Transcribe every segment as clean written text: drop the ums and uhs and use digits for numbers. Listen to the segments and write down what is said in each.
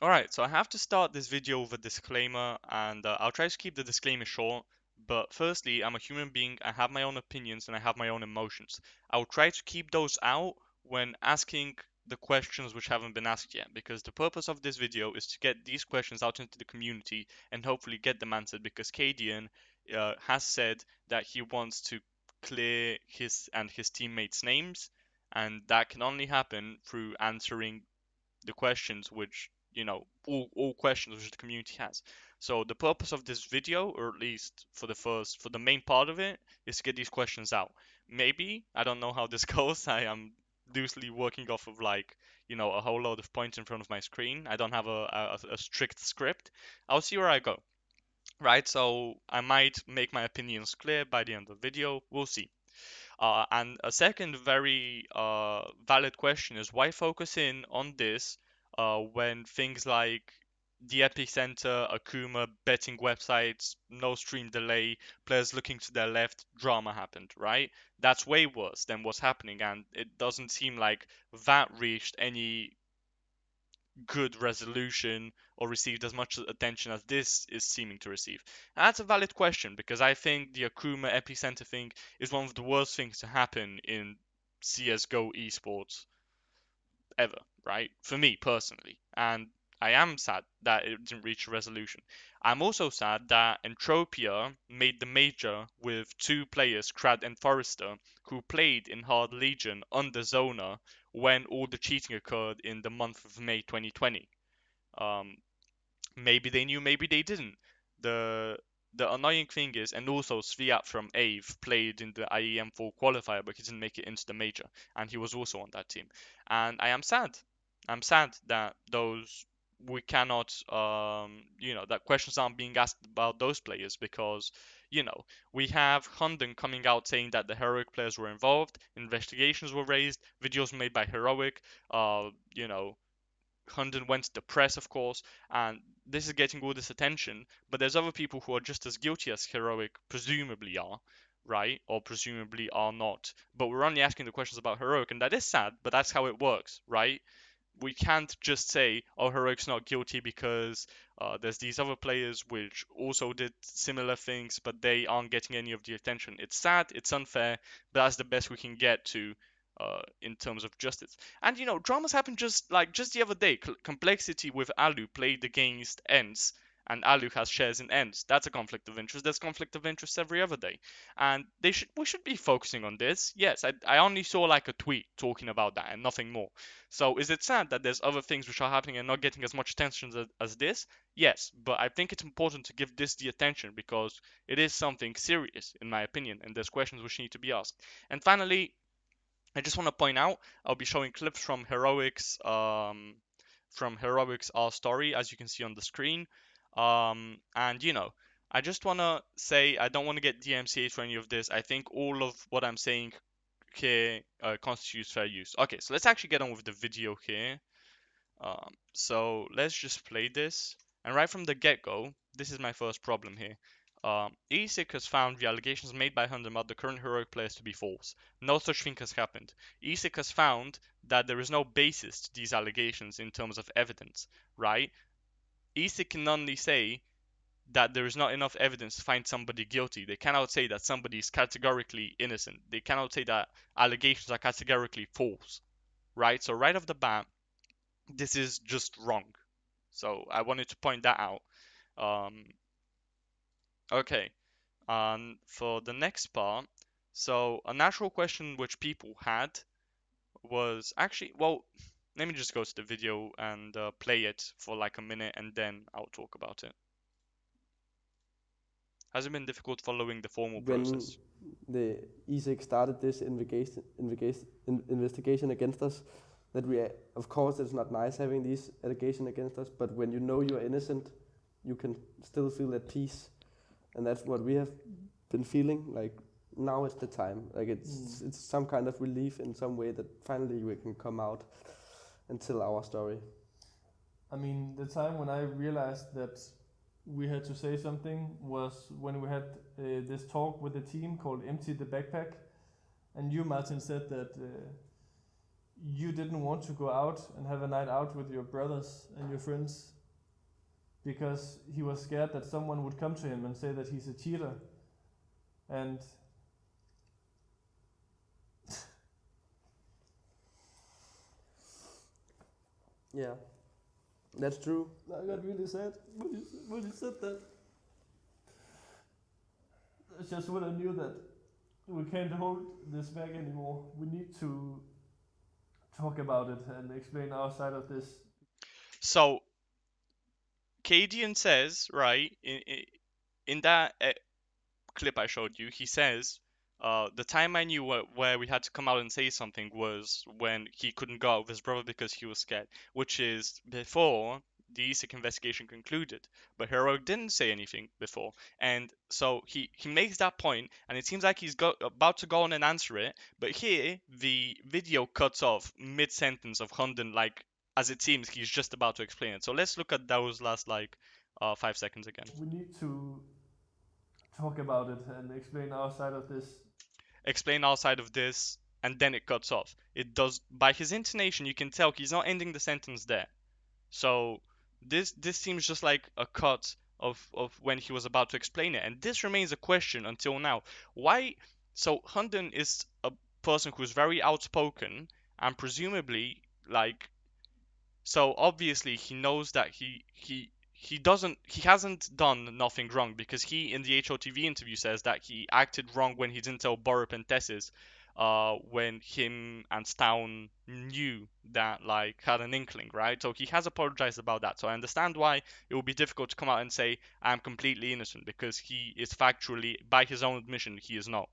Alright, so I have to start this video with a disclaimer, and I'll try to keep the disclaimer short. But firstly, I'm a human being, I have my own opinions, and I have my own emotions. I'll try to keep those out when asking the questions which haven't been asked yet, because the purpose of this video is to get these questions out into the community and hopefully get them answered, because cadiaN has said that he wants to clear his and his teammates' names, and that can only happen through answering the questions which all questions which the community has. So the purpose of this video, or at least for the main part of it, is to get these questions out. Maybe I don't know how this goes. I am loosely working off of a whole load of points in front of my screen. I don't have a strict script. I'll see where I go. Right, so I might make my opinions clear by the end of the video. We'll see. And a second very valid question is, why focus in on this when things like the epicenter, Akuma, betting websites, no stream delay, players looking to their left, drama happened, right? That's way worse than what's happening, and it doesn't seem like that reached any good resolution or received as much attention as this is seeming to receive? And that's a valid question, because I think the Akuma Epicenter thing is one of the worst things to happen in CSGO esports ever, right? For me personally. And I am sad that it didn't reach a resolution. I'm also sad that Entropia made the major with two players, Crad and Forrester, who played in Hard Legion under Zona when all the cheating occurred in the month of May 2020. Um, Maybe they knew, maybe they didn't. The the annoying thing is, and also Sviat from AVE played in the IEM4 qualifier, but he didn't make it into the major, and he was also on that team. And I am sad. I'm sad that those we cannot, that questions aren't being asked about those players, because, we have HUNDEN coming out saying that the Heroic players were involved, investigations were raised, videos made by Heroic, Hunden went to the press, of course, and this is getting all this attention. But there's other people who are just as guilty as Heroic presumably are, right? Or presumably are not. But we're only asking the questions about Heroic, and that is sad, but that's how it works, right? We can't just say, oh, Heroic's not guilty because there's these other players which also did similar things, but they aren't getting any of the attention. It's sad, it's unfair, but that's the best we can get to in terms of justice. And dramas happen just the other day. Complexity with Alu played against Ents, and Alu has shares in Ents. That's a conflict of interest. There's conflict of interest every other day, and we should be focusing on this. Yes, I only saw like a tweet talking about that and nothing more. So is it sad that there's other things which are happening and not getting as much attention as this? Yes, but I think it's important to give this the attention, because it is something serious, in my opinion, and there's questions which need to be asked. And finally, I just want to point out, I'll be showing clips from Heroic's R story, as you can see on the screen. And I just want to say, I don't want to get DMCA'd for any of this. I think all of what I'm saying here constitutes fair use. Okay, so let's actually get on with the video here. So let's just play this. And right from the get-go, this is my first problem here. ESIC has found the allegations made by HUNDEN about the current Heroic players to be false. No such thing has happened. ESIC has found that there is no basis to these allegations in terms of evidence, right? ESIC can only say that there is not enough evidence to find somebody guilty. They cannot say that somebody is categorically innocent. They cannot say that allegations are categorically false, right? So right off the bat, this is just wrong. So I wanted to point that out. Um, okay, for the next part, so a natural question which people had was actually, well, let me just go to the video and play it for like a minute, and then I'll talk about it. Has it been difficult following the formal when process? the ESIC started this investigation against us, that of course, it's not nice having these allegations against us, but when you know you're innocent, you can still feel at peace, and that's what we have been feeling. Like now is the time. Like it's some kind of relief in some way that finally we can come out and tell our story. I mean, the time when I realized that we had to say something was when we had this talk with the team called Empty the Backpack, and you, Martin, said that you didn't want to go out and have a night out with your brothers and your friends because he was scared that someone would come to him and say that he's a cheater. And Yeah, that's true. I got really sad when you said that. It's just when I knew that we can't hold this back anymore. We need to talk about it and explain our side of this. So cadiaN says, right, in that clip I showed you, he says, the time I knew where we had to come out and say something was when he couldn't go out with his brother because he was scared, which is before the ESIC investigation concluded. But Heroic didn't say anything before. And so he makes that point, and it seems like he's about to go on and answer it. But here, the video cuts off mid-sentence of Hunden, like, as it seems he's just about to explain it. So let's look at those last, like, 5 seconds again. We need to talk about it and explain our side of this. Explain our side of this, and then it cuts off. It does, by his intonation, you can tell he's not ending the sentence there. So this seems just like a cut of when he was about to explain it, and this remains a question until now. Why? So Hunden is a person who's very outspoken, and presumably, like, so obviously he knows that he hasn't done nothing wrong, because he in the HLTV interview says that he acted wrong when he didn't tell Borup and Tessis when him and Stown knew that, like, had an inkling, right? So he has apologized about that. So I understand why it would be difficult to come out and say I'm completely innocent, because he is factually, by his own admission, he is not.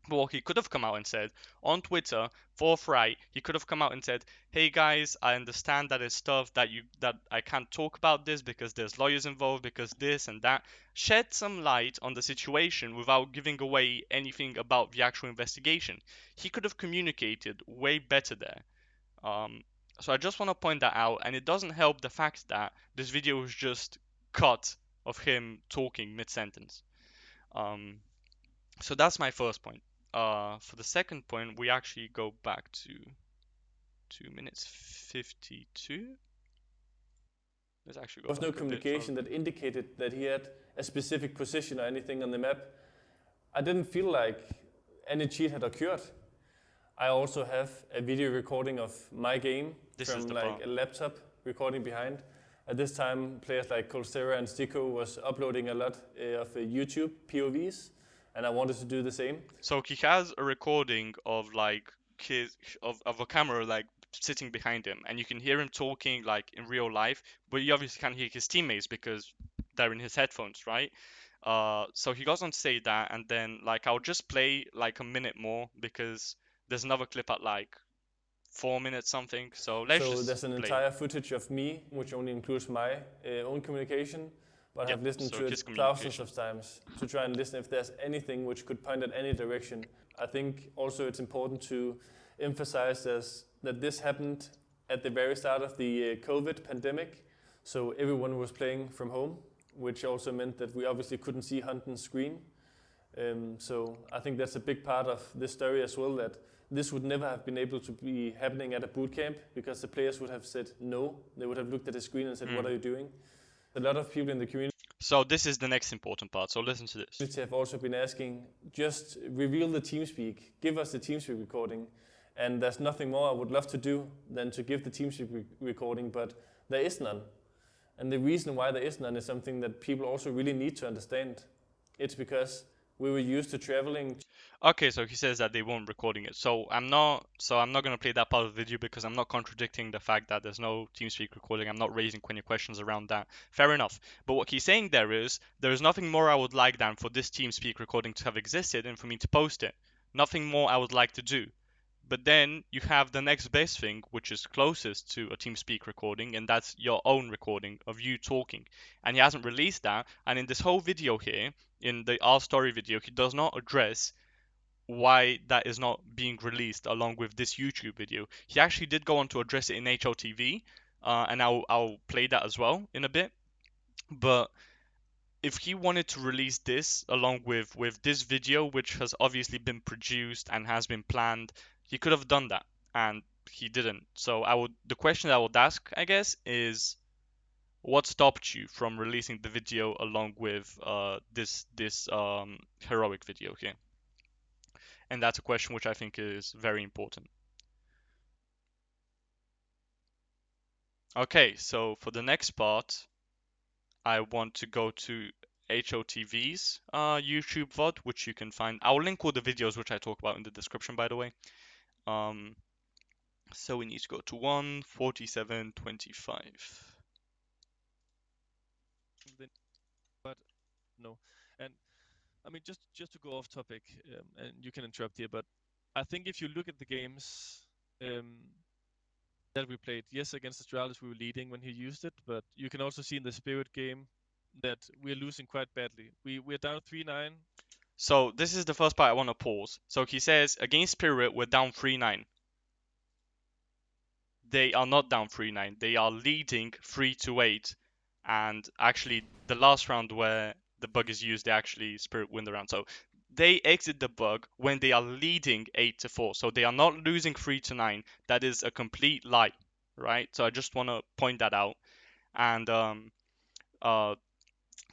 Well, he could have come out and said on Twitter, forthright, he could have come out and said, "Hey guys, I understand that it's stuff that I can't talk about this because there's lawyers involved, because this and that." Shed some light on the situation without giving away anything about the actual investigation. He could have communicated way better there. So I just want to point that out, and it doesn't help the fact that this video was just cut of him talking mid-sentence. So that's my first point. For the second point, we actually go back to 2 minutes 52. Let's actually go There was no back a bit communication further. that indicated that he had a specific position or anything on the map. I didn't feel like any cheat had occurred. I also have a video recording of my game This is from the like part. a laptop recording behind. At this time, players like Colstera and Stico was uploading a lot of YouTube POVs, and I wanted to do the same. So he has a recording of, like, of a camera, like, sitting behind him, and you can hear him talking, like, in real life, but you obviously can't hear his teammates because they're in his headphones, right? So he goes on to say that, and then, like, I'll just play like a minute more because there's another clip at like 4 minutes something. So let's So just there's an play. entire footage of me, which only includes my own communication, but Yep, I've listened so to his it thousands communication. of times to try and listen if there's anything which could point at any direction. I think also it's important to emphasize that this happened at the very start of the COVID pandemic, so everyone was playing from home, which also meant that we obviously couldn't see Hunden's screen. So I think that's a big part of this story as well, that this would never have been able to be happening at a boot camp because the players would have said no. They would have looked at the screen and said, "What are you doing?" A lot of people in the community So this is the next important part. So listen to this. have also been asking, just reveal the TeamSpeak, give us the TeamSpeak recording. And there's nothing more I would love to do than to give the TeamSpeak recording, but there is none. And the reason why there is none is something that people also really need to understand. It's because we were used to traveling. Okay, so he says that they weren't recording it. So I'm not gonna play that part of the video because I'm not contradicting the fact that there's no TeamSpeak recording. I'm not raising any questions around that. Fair enough. But what he's saying there is nothing more I would like than for this TeamSpeak recording to have existed and for me to post it. Nothing more I would like to do. But then you have the next best thing, which is closest to a TeamSpeak recording, and that's your own recording of you talking. And he hasn't released that. And in this whole video here, in the Our Story video, he does not address why that is not being released along with this YouTube video. He actually did go on to address it in HLTV, and I'll play that as well in a bit. But if he wanted to release this along with this video, which has obviously been produced and has been planned, he could have done that. And he didn't. So the question I would ask, I guess, is what stopped you from releasing the video along with this heroic video here? And that's a question which I think is very important. Okay, so for the next part, I want to go to HLTV's YouTube VoD, which you can find. I'll link all the videos which I talk about in the description, by the way. Um, so we need to go to 1:47:25. But no. And I mean, just to go off topic, and you can interrupt here, but I think if you look at the games that we played, yes, against Astralis we were leading when he used it, but you can also see in the Spirit game that we're losing quite badly. We're down 3-9. So this is the first part I want to pause. So he says against Spirit we're down 3-9. They are not down 3-9. They are leading 3-8. And actually, the last round where the bug is used, they actually Spirit win the round. So they exit the bug when they are leading 8-4. So they are not losing 3-9. That is a complete lie, right? So I just want to point that out. And uh,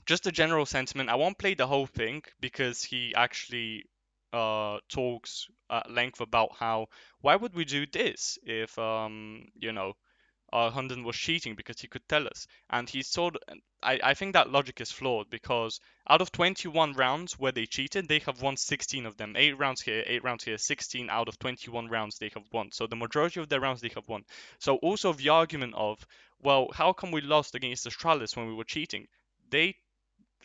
just a general sentiment. I won't play the whole thing because he actually talks at length about how why would we do this if Hunden was cheating because he could tell us. And he sort of, I think that logic is flawed because out of 21 rounds where they cheated, they have won 16 of them. 8 rounds here, 8 rounds here, 16 out of 21 rounds they have won. So the majority of their rounds they have won. So also the argument of, well, how come we lost against Astralis when we were cheating?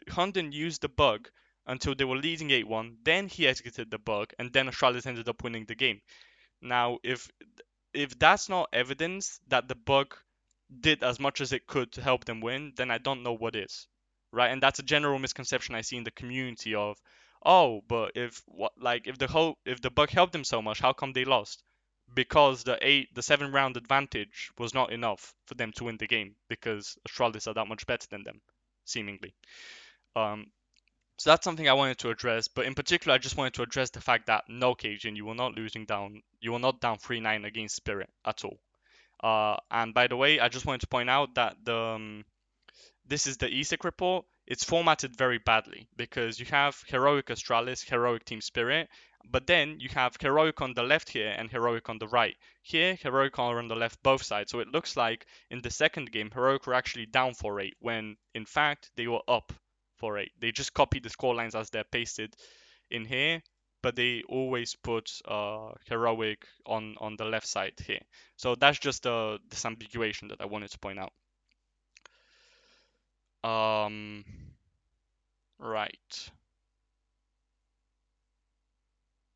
Hunden used the bug until they were leading 8-1, then he exited the bug, and then Astralis ended up winning the game. Now, if that's not evidence that the bug did as much as it could to help them win, then I don't know what is, right? And that's a general misconception I see in the community of, oh, but if the bug helped them so much, how come they lost? Because the 7 round advantage was not enough for them to win the game because Astralis are that much better than them, seemingly. Um, so that's something I wanted to address, but in particular, I just wanted to address the fact that no, cadiaN, you were not down 3-9 against Spirit at all. And by the way, I just wanted to point out that this is the ESIC report. It's formatted very badly because you have Heroic Astralis, Heroic Team Spirit, but then you have Heroic on the left here and Heroic on the right. Here, Heroic are on the left both sides. So it looks like in the second game, Heroic were actually down 4-8 when in fact they were up 4-8. They just copied the scorelines as they're pasted in here, but they always put Heroic on the left side here. So that's just this ambiguation that I wanted to point out. Right.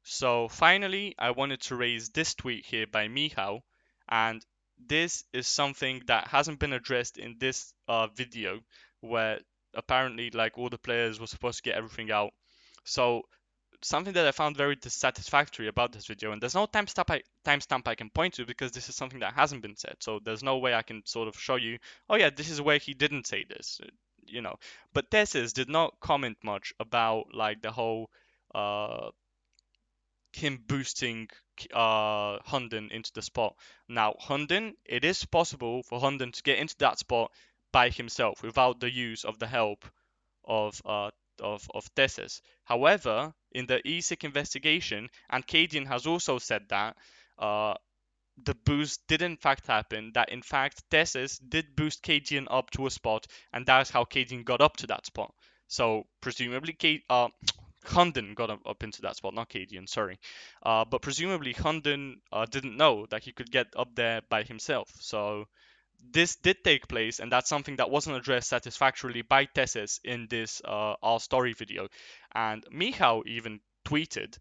So finally, I wanted to raise this tweet here by Michal, and this is something that hasn't been addressed in this video, where apparently like all the players were supposed to get everything out. So something that I found very dissatisfactory about this video, and there's no timestamp I can point to because this is something that hasn't been said. So there's no way I can sort of show you, oh yeah, this is where he didn't say this, you know. But Tessis did not comment much about like the whole him boosting Hunden into the spot. Now Hunden, it is possible for Hunden to get into that spot by himself without the use of the help of Tessis. However, in the ESIC investigation, and cadiaN has also said that the boost did in fact happen, that in fact Tessis did boost cadiaN up to a spot, and that's how cadiaN got up to that spot. So presumably Hunden got up into that spot, not cadiaN, sorry. But presumably Hunden didn't know that he could get up there by himself. So this did take place, and that's something that wasn't addressed satisfactorily by Tessis in this our story video. And Michal even tweeted.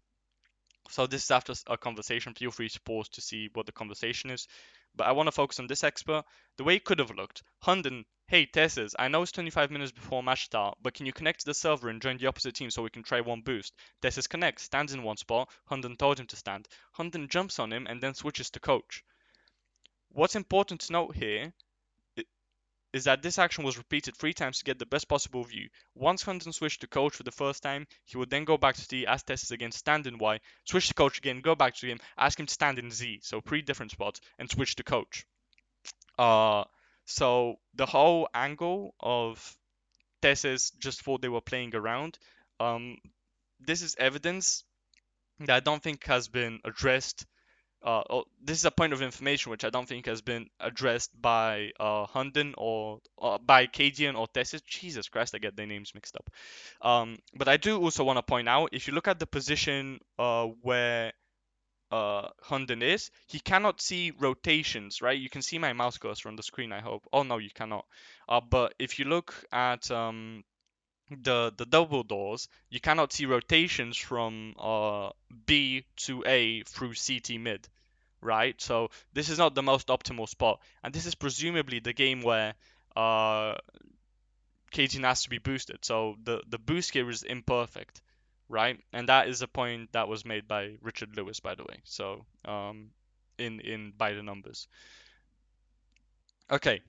So this is after a conversation. Feel free to pause to see what the conversation is. But I want to focus on this expert. The way it could have looked. Hunden, hey Tessis, I know it's 25 minutes before match start, but can you connect to the server and join the opposite team so we can try one boost? Tessis connects, stands in one spot. Hunden told him to stand. Hunden jumps on him and then switches to coach. What's important to note here is that this action was repeated 3 times to get the best possible view. Once Hunden switched to coach for the first time, he would then go back to D, ask Tessis again, stand in Y, switch to coach again, go back to him, ask him to stand in Z, so 3 different spots, and switch to coach. So the whole angle of Tessis just thought they were playing around. This is evidence that I don't think has been addressed. This is a point of information which I don't think has been addressed by Hunden or by cadiaN or Tessis. Jesus Christ, I get their names mixed up. But I do also want to point out, if you look at the position where Hunden is, he cannot see rotations, right? You can see my mouse cursor on the screen, I hope. Oh no, you cannot. But if you look at the double doors, you cannot see rotations from B to A through CT mid, right? So this is not the most optimal spot, and this is presumably the game where cadiaN has to be boosted. So the boost here is imperfect, right? And that is a point that was made by Richard Lewis, by the way. So in by the numbers. Okay.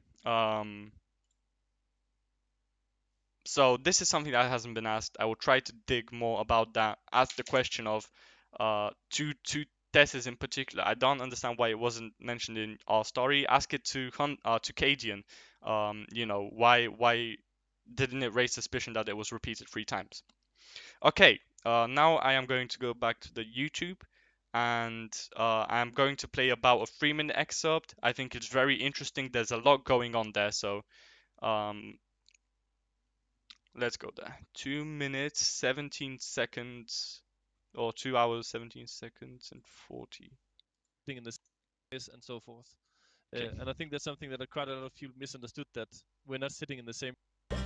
So this is something that hasn't been asked. I will try to dig more about that. Ask the question of two Tessis in particular. I don't understand why it wasn't mentioned in our story. Ask it to cadiaN. You know, why didn't it raise suspicion that it was repeated 3 times? Okay, now I am going to go back to the YouTube, and I'm going to play about a 3-minute excerpt. I think it's very interesting. There's a lot going on there, so let's go there. 2 minutes, 17 seconds, or 2 hours, 17 seconds, and 40. Thing in this and so forth. Okay. And I think that's something that quite a lot of people misunderstood, that we're not sitting in the same Okay.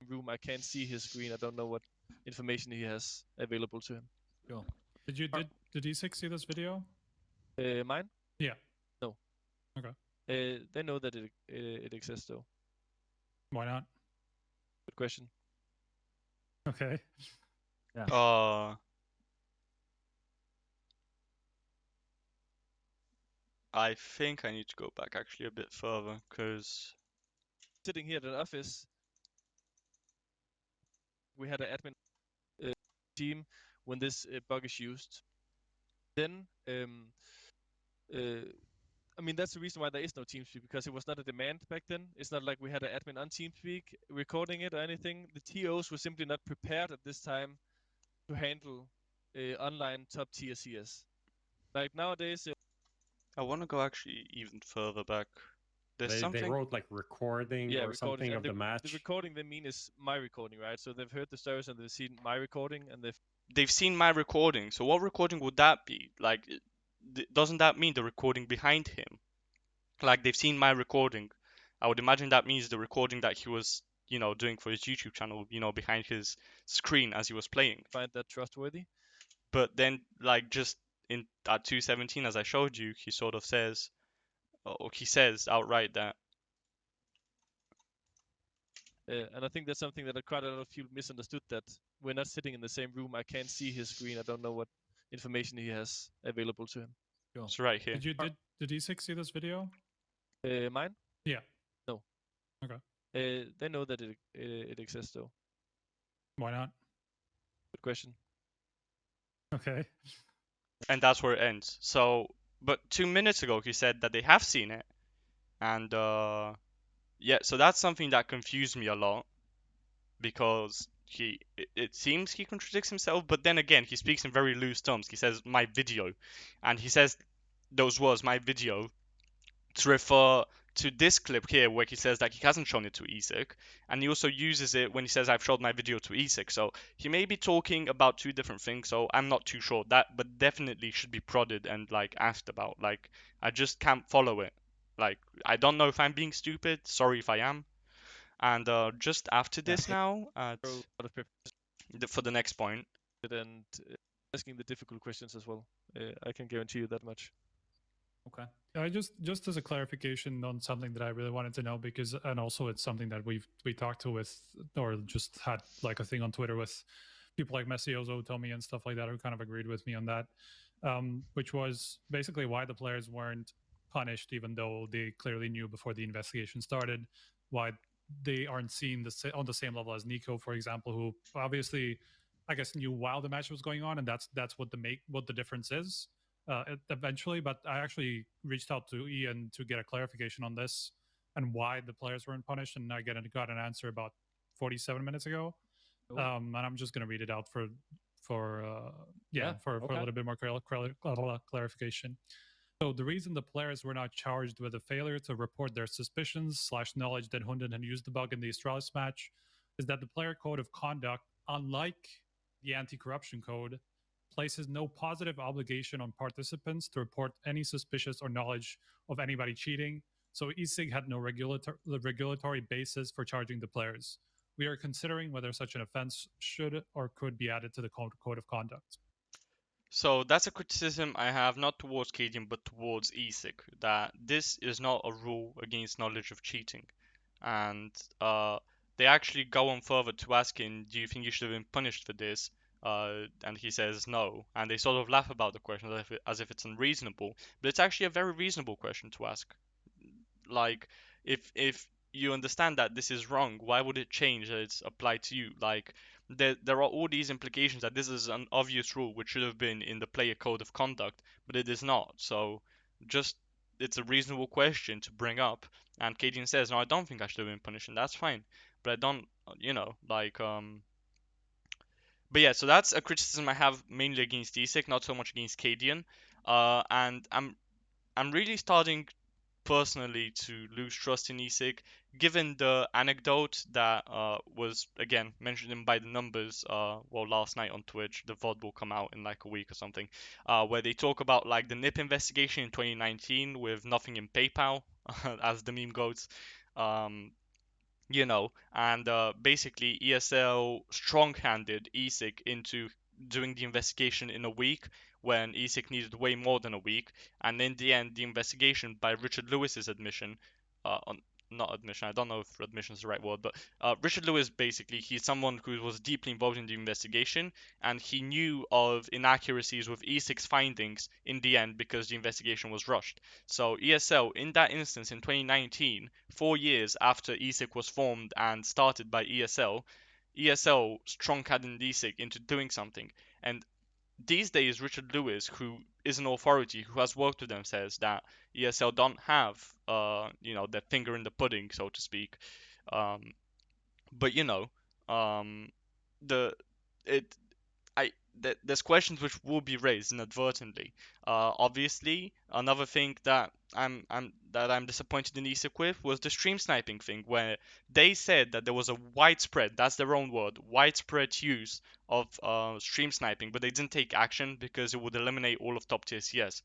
room. I can't see his screen. I don't know what information he has available to him. Cool. Did ESIC see this video? Mine? Yeah. No. Okay. They know that it exists though. Why not? Good question. Okay. I think I need to go back actually a bit further, because Sitting here at the office, we had an admin team when this bug is used. Then, I mean, that's the reason why there is no TeamSpeak, because it was not a demand back then. It's not like we had an admin on TeamSpeak recording it or anything. The TOs were simply not prepared at this time to handle online top tier CS. Like nowadays, I want to go actually even further back. There's something. They wrote like recording or something of the match. The recording they mean is my recording, right? So they've heard the stories and they've seen my recording, and they've seen my recording. So what recording would that be? Like, doesn't that mean the recording behind him? Like, they've seen my recording. I would imagine that means the recording that he was, you know, doing for his YouTube channel, you know, behind his screen as he was playing. Find that trustworthy. But then, like, just at 2:17, as I showed you, he sort of says, or he says outright that. And I think that's something that quite a lot of people misunderstood, that we're not sitting in the same room. I can't see his screen. I don't know what information he has available to him. Cool. It's right here. Did ESIC see this video? Mine? Yeah. No. Okay. They know that it exists though. Why not? Good question. Okay. And that's where it ends. So, but 2 minutes ago he said that they have seen it, and yeah, so that's something that confused me a lot, because it seems he contradicts himself, but then again he speaks in very loose terms. He says my video, and he says those words, my video, to refer to this clip here where he says that he hasn't shown it to ESIC, and he also uses it when he says I've showed my video to ESIC. So he may be talking about 2 different things, so I'm not too sure that, but definitely should be prodded and like asked about. Like, I just can't follow it. Like, I don't know if I'm being stupid, sorry if I am. And just after this now, for the next point, and asking the difficult questions as well. I can guarantee you that much. Okay. Just as a clarification on something that I really wanted to know, because, and also it's something that we talked to with, or just had like a thing on Twitter with people like Messi, Ozo, Tommy, and stuff like that, who kind of agreed with me on that. which was basically why the players weren't punished, even though they clearly knew before the investigation started, why they aren't seen on the same level as Nico, for example, who obviously, I guess, knew while the match was going on, and that's what the difference is eventually. But I actually reached out to Ian to get a clarification on this and why the players weren't punished, and I got an answer about 47 minutes ago. And I'm just gonna read it out for a little bit more clarification. So the reason the players were not charged with a failure to report their suspicions / knowledge that HUNDEN had used the bug in the Astralis match is that the player code of conduct, unlike the anti-corruption code, places no positive obligation on participants to report any suspicious or knowledge of anybody cheating. So ESIC had no regulatory basis for charging the players. We are considering whether such an offense should or could be added to the code of conduct. So that's a criticism I have not towards cadiaN but towards ESIC, that this is not a rule against knowledge of cheating. And they actually go on further to ask him, do you think you should have been punished for this? And he says no. And they sort of laugh about the question as if it's unreasonable. But it's actually a very reasonable question to ask. Like, if you understand that this is wrong, why would it change that it's applied to you? Like, there are all these implications that this is an obvious rule which should have been in the player code of conduct, but it is not. So just it's a reasonable question to bring up. And cadiaN says, no, I don't think I should have been punished, and that's fine. But I don't, but yeah, so that's a criticism I have mainly against ESIC, not so much against cadiaN. And I'm really starting personally to lose trust in ESIC, given the anecdote that was again mentioned in by the numbers. Last night on Twitch, the VoD will come out in like a week or something, where they talk about like the NIP investigation in 2019 with nothing in PayPal, as the meme goes. And basically ESL strong-handed ESIC into doing the investigation in a week when ESIC needed way more than a week, and in the end, the investigation, by Richard Lewis's admission, not admission, I don't know if admission is the right word, but Richard Lewis, basically, he's someone who was deeply involved in the investigation, and he knew of inaccuracies with ESIC's findings in the end because the investigation was rushed. So ESL, in that instance, in 2019, 4 years after ESIC was formed and started by ESL strong-handed ESIC into doing something. And these days, Richard Lewis, who is an authority who has worked with them, says that ESL don't have, their finger in the pudding, so to speak. But the it there's questions which will be raised inadvertently. Obviously, another thing that I'm disappointed in ESIC with was the stream sniping thing, where they said that there was a widespread, that's their own word, widespread use of stream sniping, but they didn't take action because it would eliminate all of top tier CS.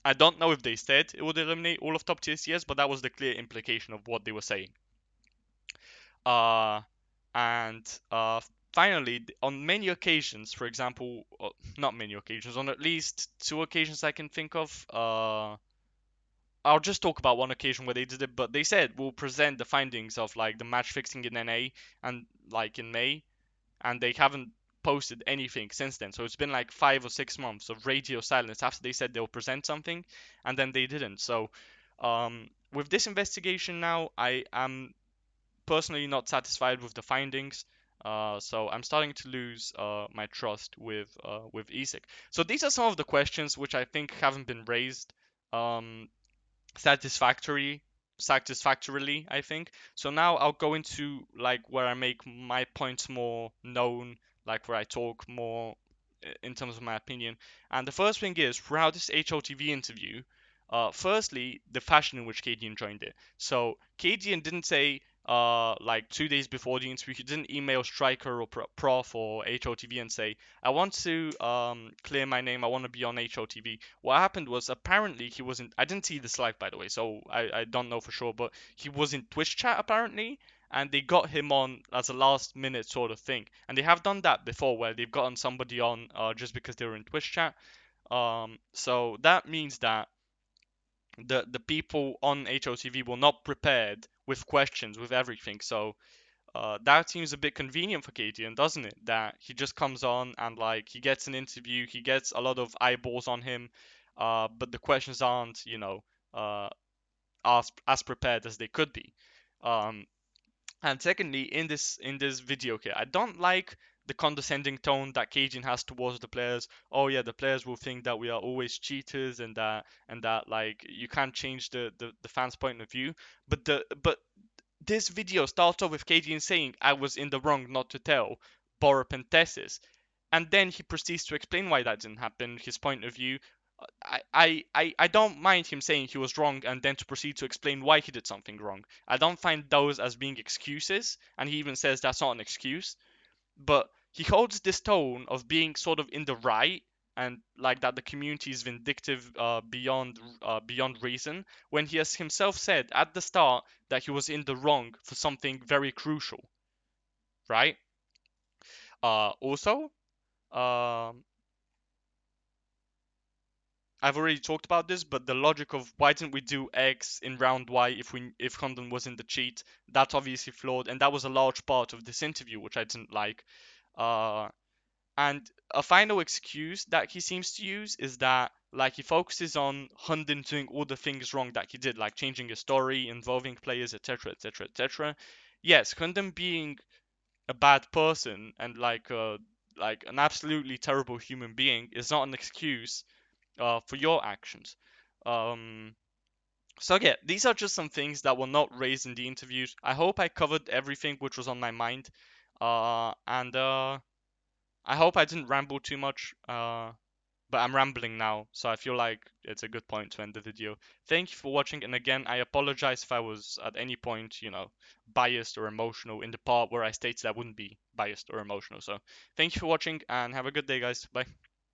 I don't know if they said it would eliminate all of top tier CS, but that was the clear implication of what they were saying. And finally, on many occasions, for example, not many occasions, on at least 2 occasions I can think of, I'll just talk about one occasion where they did it, but they said we'll present the findings of like the match fixing in NA and like in May, and they haven't posted anything since then. So it's been like 5 or 6 months of radio silence after they said they'll present something, and then they didn't. So with this investigation now, I am personally not satisfied with the findings. So I'm starting to lose my trust with ESIC. So these are some of the questions which I think haven't been raised satisfactorily, I think. So now I'll go into like where I make my points more known, like where I talk more in terms of my opinion. And the first thing is, throughout this HLTV interview, firstly, the fashion in which cadiaN joined it. So cadiaN didn't say like 2 days before the interview, he didn't email Striker or Prof or HLTV and say, I want to clear my name, I want to be on HLTV. What happened was, apparently he wasn't, I didn't see this live by the way, so I don't know for sure, but he was in Twitch chat apparently, and they got him on as a last minute sort of thing. And they have done that before, where they've gotten somebody on just because they were in Twitch chat. So that means that the people on HLTV were not prepared with questions, with everything. So that seems a bit convenient for cadiaN, doesn't it? That he just comes on and like he gets an interview, he gets a lot of eyeballs on him, but the questions aren't, as prepared as they could be. And secondly, in this video here, I don't like the condescending tone that cadiaN has towards the players. Oh yeah, the players will think that we are always cheaters and that like you can't change the fans' point of view. But this video starts off with cadiaN saying I was in the wrong not to tell Borup and Tessis, and then he proceeds to explain why that didn't happen, his point of view. I don't mind him saying he was wrong and then to proceed to explain why he did something wrong. I don't find those as being excuses, and he even says that's not an excuse. But he holds this tone of being sort of in the right and like that the community is vindictive beyond reason, when he has himself said at the start that he was in the wrong for something very crucial, right? Also, um, I've already talked about this, but the logic of why didn't we do X in round Y if HUNDEN was in the cheat, that's obviously flawed, and that was a large part of this interview, which I didn't like. And a final excuse that he seems to use is that like he focuses on HUNDEN doing all the things wrong that he did, like changing his story, involving players, etc., etc., etc. Yes, HUNDEN being a bad person and like an absolutely terrible human being is not an excuse for your actions. So yeah, these are just some things that were not raised in the interviews. I hope I covered everything which was on my mind, and I hope I didn't ramble too much. But I'm rambling now, so I feel like it's a good point to end the video. Thank you for watching, and again, I apologize if I was at any point, biased or emotional in the part where I stated I wouldn't be biased or emotional. So thank you for watching, and have a good day, guys. Bye.